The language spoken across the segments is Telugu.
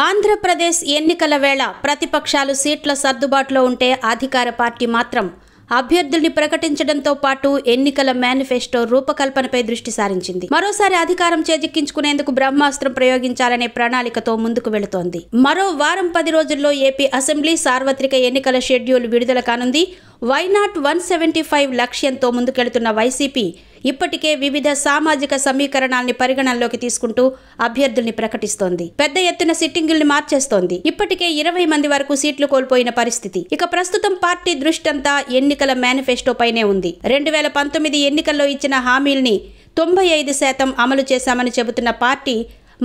ఆంధ్రప్రదేశ్ ఎన్నికల వేళ ప్రతిపక్షాలు సీట్ల సర్దుబాటులో ఉంటే అధికార పార్టీ మాత్రం అభ్యర్థుల్ని ప్రకటించడంతో పాటు ఎన్నికల మేనిఫెస్టో రూపకల్పనపై దృష్టి సారించింది. మరోసారి అధికారం చేజిక్కించుకునేందుకు బ్రహ్మాస్త్రం ప్రయోగించాలనే ప్రణాళికతో ముందుకు వెళుతోంది. మరో వారం 10 రోజుల్లో ఏపీ అసెంబ్లీ సార్వత్రిక ఎన్నికల షెడ్యూల్ విడుదల కానుంది. వైనాట్ 175 లక్ష్యంతో ముందుకెళ్తున్న వైసీపీ ఇప్పటికే వివిధ సామాజిక సమీకరణాల్ని పరిగణనలోకి తీసుకుంటూ అభ్యర్థుల్ని ప్రకటిస్తోంది. పెద్ద ఎత్తున సిట్టింగుల్ని మార్చేస్తోంది. ఇప్పటికే 20 మంది వరకు సీట్లు కోల్పోయిన పరిస్థితి. ఇక ప్రస్తుతం పార్టీ దృష్టంతా ఎన్నికల మేనిఫెస్టోపైనే ఉంది. 2019 ఎన్నికల్లో ఇచ్చిన హామీల్ని 95% అమలు చేశామని చెబుతున్న పార్టీ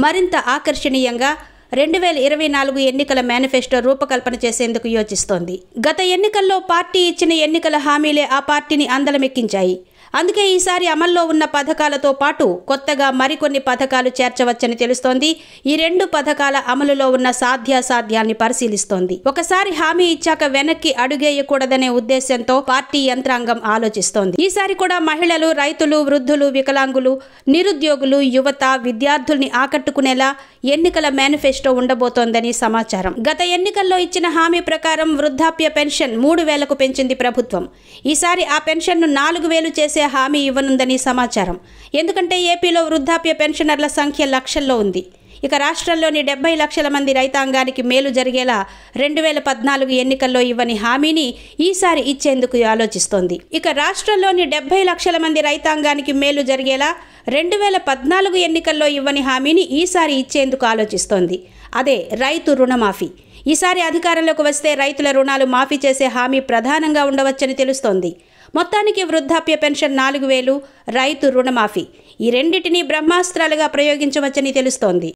మరింత ఆకర్షణీయంగా 2024 ఎన్నికల మేనిఫెస్టో రూపకల్పన చేసేందుకు యోచిస్తోంది. గత ఎన్నికల్లో పార్టీ ఇచ్చిన ఎన్నికల హామీలే ఆ పార్టీని అందలమెక్కించాయి. అందుకే ఈసారి అమల్లో ఉన్న పథకాలతో పాటు కొత్తగా మరికొన్ని పథకాలు చేర్చవచ్చని తెలుస్తోంది. ఈ 2 పథకాల అమలులో ఉన్న సాధ్యాసాధ్యాల్ని పరిశీలిస్తోంది. ఒకసారి హామీ ఇచ్చాక వెనక్కి అడుగేయకూడదనే ఉద్దేశంతో పార్టీ యంత్రాంగం ఆలోచిస్తోంది. ఈసారి కూడా మహిళలు, రైతులు, వృద్ధులు, వికలాంగులు, నిరుద్యోగులు, యువత, విద్యార్థుల్ని ఆకట్టుకునేలా ఎన్నికల మేనిఫెస్టో ఉండబోతోందని సమాచారం. గత ఎన్నికల్లో ఇచ్చిన హామీ ప్రకారం వృద్ధాప్య పెన్షన్ 3,000కు పెంచింది ప్రభుత్వం. ఈసారి ఆ పెన్షన్ను 4,000 చేసే హామీ ఇవ్వనుందని సమాచారం. ఎందుకంటే ఏపీలో వృద్ధాప్య పెన్షనర్ల సంఖ్య లక్షల్లో ఉంది. ఇక రాష్ట్రంలోని 70 లక్షల మంది రైతాంగానికి మేలు జరిగేలా 2014 ఎన్నికల్లో ఇవ్వని హామీని ఈసారి ఇచ్చేందుకు ఆలోచిస్తోంది. ఇక రాష్ట్రంలోని 70 లక్షల మంది రైతాంగానికి మేలు జరిగేలా 2014 ఎన్నికల్లో ఇవ్వని హామీని ఈసారి ఇచ్చేందుకు ఆలోచిస్తోంది. అదే రైతు రుణమాఫీ. ఈసారి అధికారంలోకి వస్తే రైతుల రుణాలు మాఫీ చేసే హామీ ప్రధానంగా ఉండవచ్చని తెలుస్తోంది. మొత్తానికి వృద్ధాప్య పెన్షన్ 4,000, రైతు రుణమాఫీ ఈ రెండింటినీ బ్రహ్మాస్త్రాలుగా ప్రయోగించవచ్చని తెలుస్తోంది.